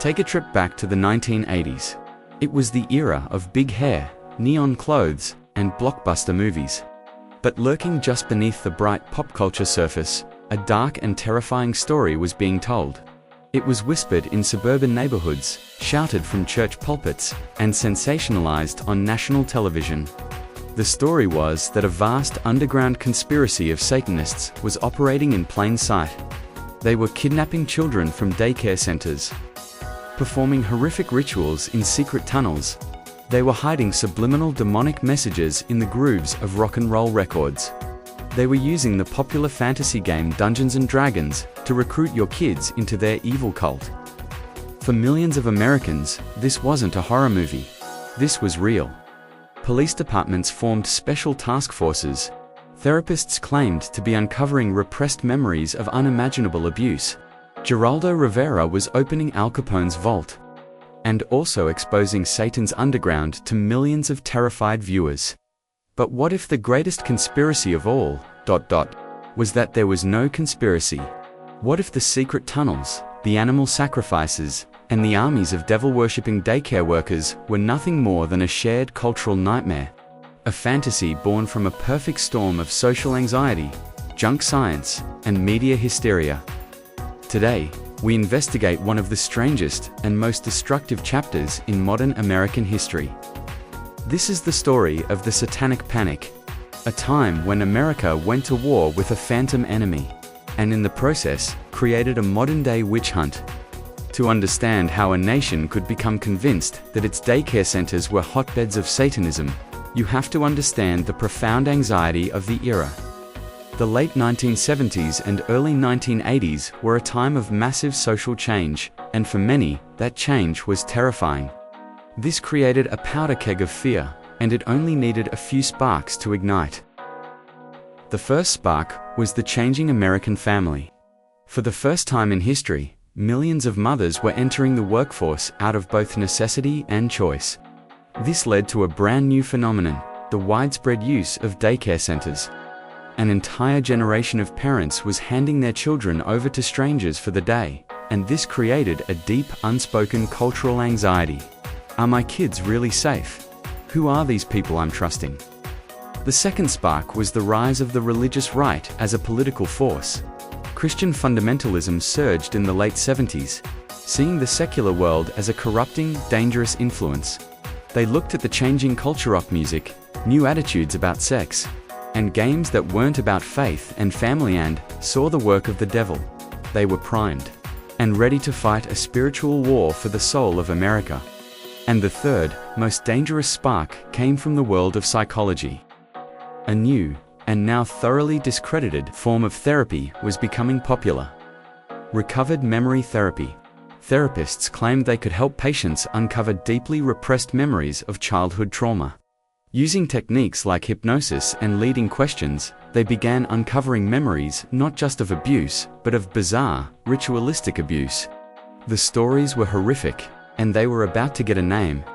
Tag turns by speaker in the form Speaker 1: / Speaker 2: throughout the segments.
Speaker 1: Take a trip back to the 1980s. It was the era of big hair, neon clothes, and blockbuster movies. But lurking just beneath the bright pop culture surface, a dark and terrifying story was being told. It was whispered in suburban neighborhoods, shouted from church pulpits, and sensationalized on national television. The story was that a vast underground conspiracy of Satanists was operating in plain sight. They were kidnapping children from daycare centers, performing horrific rituals in secret tunnels. They were hiding subliminal demonic messages in the grooves of rock and roll records. They were using the popular fantasy game Dungeons & Dragons to recruit your kids into their evil cult. For millions of Americans, this wasn't a horror movie. This was real. Police departments formed special task forces. Therapists claimed to be uncovering repressed memories of unimaginable abuse. Geraldo Rivera was opening Al Capone's vault, and also exposing Satan's underground to millions of terrified viewers. But what if the greatest conspiracy of all, was that there was no conspiracy? What if the secret tunnels, the animal sacrifices, and the armies of devil-worshipping daycare workers were nothing more than a shared cultural nightmare? A fantasy born from a perfect storm of social anxiety, junk science, and media hysteria. Today, we investigate one of the strangest and most destructive chapters in modern American history. This is the story of the Satanic Panic, a time when America went to war with a phantom enemy, and in the process, created a modern-day witch hunt. To understand how a nation could become convinced that its daycare centers were hotbeds of Satanism, you have to understand the profound anxiety of the era. The late 1970s and early 1980s were a time of massive social change, and for many, that change was terrifying. This created a powder keg of fear, and it only needed a few sparks to ignite. The first spark was the changing American family. For the first time in history, millions of mothers were entering the workforce out of both necessity and choice. This led to a brand new phenomenon, the widespread use of daycare centers. An entire generation of parents was handing their children over to strangers for the day, and this created a deep, unspoken cultural anxiety. Are my kids really safe? Who are these people I'm trusting? The second spark was the rise of the religious right as a political force. Christian fundamentalism surged in the late 70s, seeing the secular world as a corrupting, dangerous influence. They looked at the changing culture rock music, new attitudes about sex, and games that weren't about faith and family and saw the work of the devil. They were primed and ready to fight a spiritual war for the soul of America. And the third, most dangerous spark came from the world of psychology. A new, and now thoroughly discredited, form of therapy was becoming popular. Recovered memory therapy. Therapists claimed they could help patients uncover deeply repressed memories of childhood trauma. Using techniques like hypnosis and leading questions, they began uncovering memories not just of abuse, but of bizarre, ritualistic abuse. The stories were horrific, and they were about to get a name.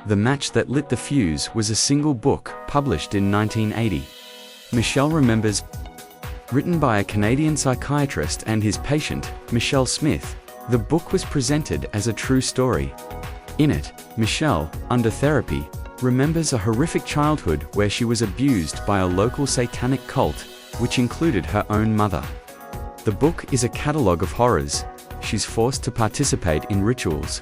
Speaker 1: The match that lit the fuse was a single book published in 1980. Michelle Remembers, written by a Canadian psychiatrist and his patient, Michelle Smith. The book was presented as a true story. In it, Michelle, under therapy, remembers a horrific childhood where she was abused by a local satanic cult, which included her own mother. The book is a catalogue of horrors. She's forced to participate in rituals,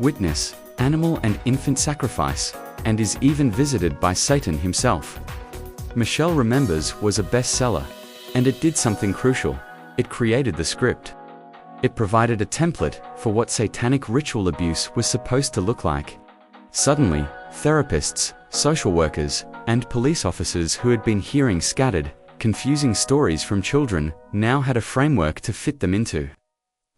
Speaker 1: witness animal and infant sacrifice, and is even visited by Satan himself. Michelle Remembers was a bestseller, and it did something crucial. It created the script. It provided a template for what satanic ritual abuse was supposed to look like. Suddenly, therapists, social workers, and police officers who had been hearing scattered, confusing stories from children now had a framework to fit them into.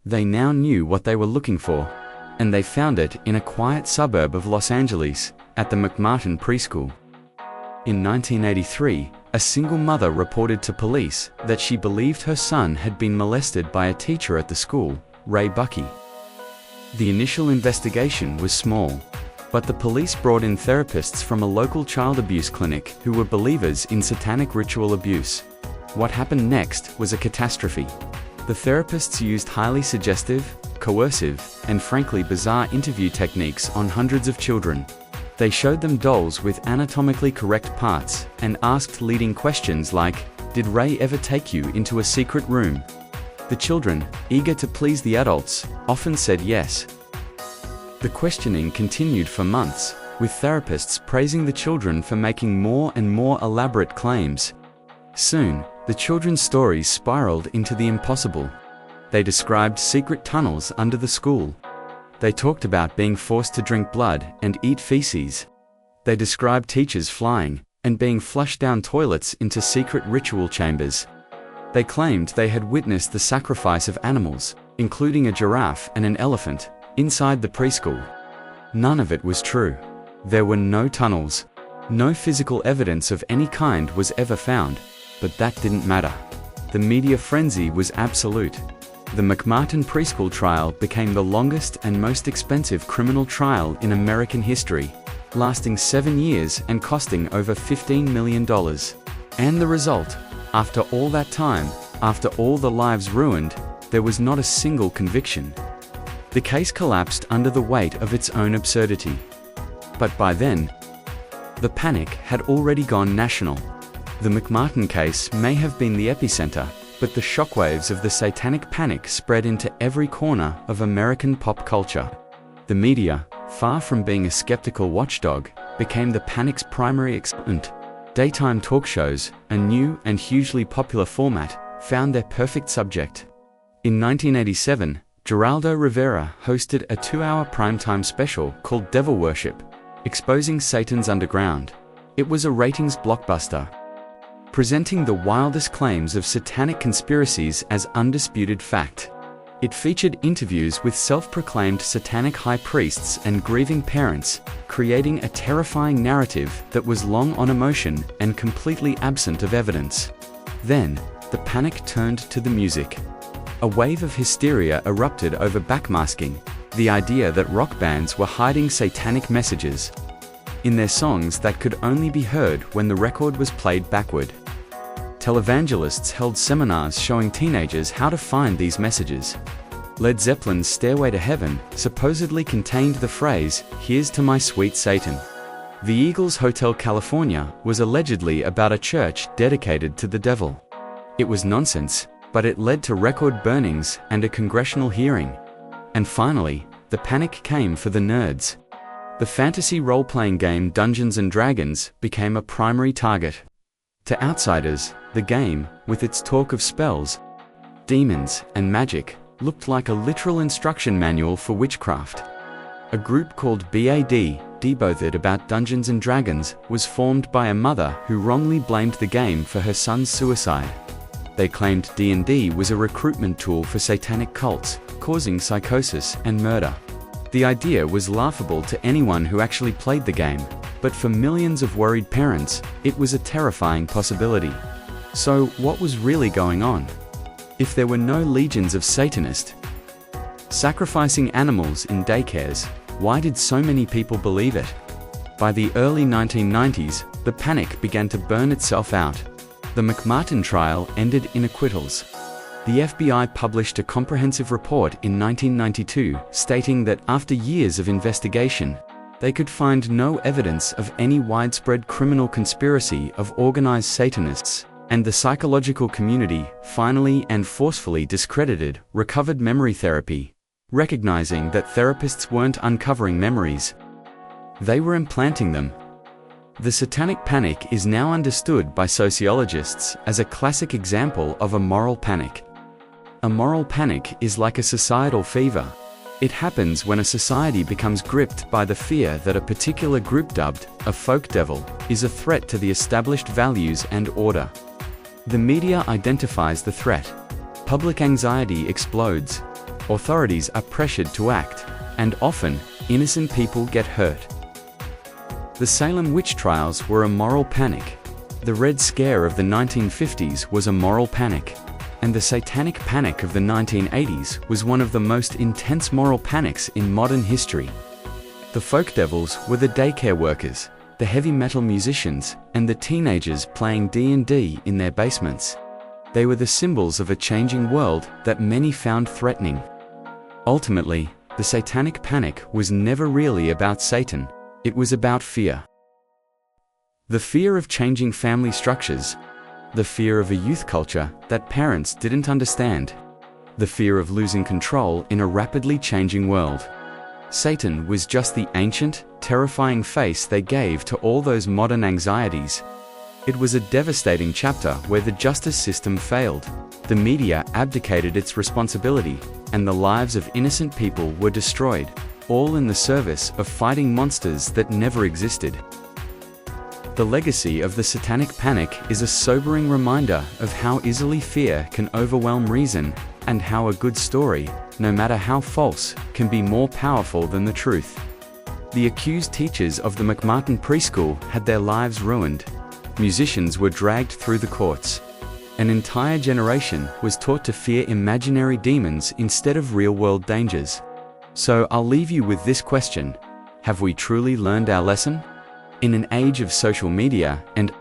Speaker 1: They now knew what they were looking for, and they found it in a quiet suburb of Los Angeles, at the McMartin preschool. In 1983, a single mother reported to police that she believed her son had been molested by a teacher at the school, Ray Buckey. The initial investigation was small, but the police brought in therapists from a local child abuse clinic who were believers in satanic ritual abuse. What happened next was a catastrophe. The therapists used highly suggestive, coercive, and frankly bizarre interview techniques on hundreds of children. They showed them dolls with anatomically correct parts, and asked leading questions like, "Did Ray ever take you into a secret room?" The children, eager to please the adults, often said yes. The questioning continued for months, with therapists praising the children for making more and more elaborate claims. Soon, the children's stories spiraled into the impossible. They described secret tunnels under the school. They talked about being forced to drink blood and eat feces. They described teachers flying and being flushed down toilets into secret ritual chambers. They claimed they had witnessed the sacrifice of animals, including a giraffe and an elephant, inside the preschool. None of it was true. There were no tunnels. No physical evidence of any kind was ever found, but that didn't matter. The media frenzy was absolute. The McMartin preschool trial became the longest and most expensive criminal trial in American history, lasting 7 years and costing over $15 million. And the result? After all that time, after all the lives ruined, there was not a single conviction. The case collapsed under the weight of its own absurdity. But by then, the panic had already gone national. The McMartin case may have been the epicenter, but the shockwaves of the satanic panic spread into every corner of American pop culture. The media, far from being a skeptical watchdog, became the panic's primary exponent. Daytime talk shows, a new and hugely popular format, found their perfect subject. In 1987, Geraldo Rivera hosted a 2-hour primetime special called Devil Worship, exposing Satan's underground. It was a ratings blockbuster, presenting the wildest claims of satanic conspiracies as undisputed fact. It featured interviews with self-proclaimed satanic high priests and grieving parents, creating a terrifying narrative that was long on emotion and completely absent of evidence. Then, the panic turned to the music. A wave of hysteria erupted over backmasking, the idea that rock bands were hiding satanic messages in their songs that could only be heard when the record was played backward. Televangelists held seminars showing teenagers how to find these messages. Led Zeppelin's Stairway to Heaven supposedly contained the phrase, "Here's to my sweet Satan." The Eagles Hotel California was allegedly about a church dedicated to the devil. It was nonsense, but it led to record burnings and a congressional hearing. And finally, the panic came for the nerds. The fantasy role-playing game Dungeons & Dragons became a primary target. To outsiders, the game, with its talk of spells, demons, and magic, looked like a literal instruction manual for witchcraft. A group called BAD, Debothered About Dungeons & Dragons, was formed by a mother who wrongly blamed the game for her son's suicide. They claimed D&D was a recruitment tool for satanic cults, causing psychosis and murder. The idea was laughable to anyone who actually played the game, but for millions of worried parents, it was a terrifying possibility. So, what was really going on? If there were no legions of Satanists sacrificing animals in daycares, why did so many people believe it? By the early 1990s, the panic began to burn itself out. The McMartin trial ended in acquittals. The FBI published a comprehensive report in 1992 stating that after years of investigation, they could find no evidence of any widespread criminal conspiracy of organized Satanists, and the psychological community finally and forcefully discredited recovered memory therapy, recognizing that therapists weren't uncovering memories. They were implanting them. The satanic panic is now understood by sociologists as a classic example of a moral panic. A moral panic is like a societal fever. It happens when a society becomes gripped by the fear that a particular group dubbed a folk devil is a threat to the established values and order. The media identifies the threat. Public anxiety explodes. Authorities are pressured to act, and often, innocent people get hurt. The Salem witch trials were a moral panic. The Red Scare of the 1950s was a moral panic. And the satanic panic of the 1980s was one of the most intense moral panics in modern history. The folk devils were the daycare workers, the heavy metal musicians, and the teenagers playing D&D in their basements. They were the symbols of a changing world that many found threatening. Ultimately, the Satanic Panic was never really about Satan, it was about fear. The fear of changing family structures, the fear of a youth culture that parents didn't understand, the fear of losing control in a rapidly changing world. Satan was just the ancient, terrifying face they gave to all those modern anxieties. It was a devastating chapter where the justice system failed, the media abdicated its responsibility, and the lives of innocent people were destroyed, all in the service of fighting monsters that never existed. The legacy of the Satanic Panic is a sobering reminder of how easily fear can overwhelm reason, and how a good story, no matter how false, can be more powerful than the truth. The accused teachers of the McMartin preschool had their lives ruined. Musicians were dragged through the courts. An entire generation was taught to fear imaginary demons instead of real-world dangers. So I'll leave you with this question: have we truly learned our lesson? In an age of social media and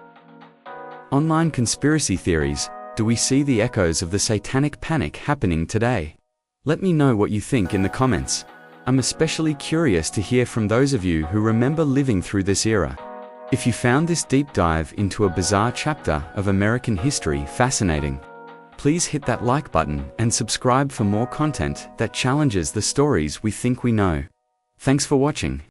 Speaker 1: online conspiracy theories, do we see the echoes of the Satanic Panic happening today? Let me know what you think in the comments. I'm especially curious to hear from those of you who remember living through this era. If you found this deep dive into a bizarre chapter of American history fascinating, please hit that like button and subscribe for more content that challenges the stories we think we know. Thanks for watching.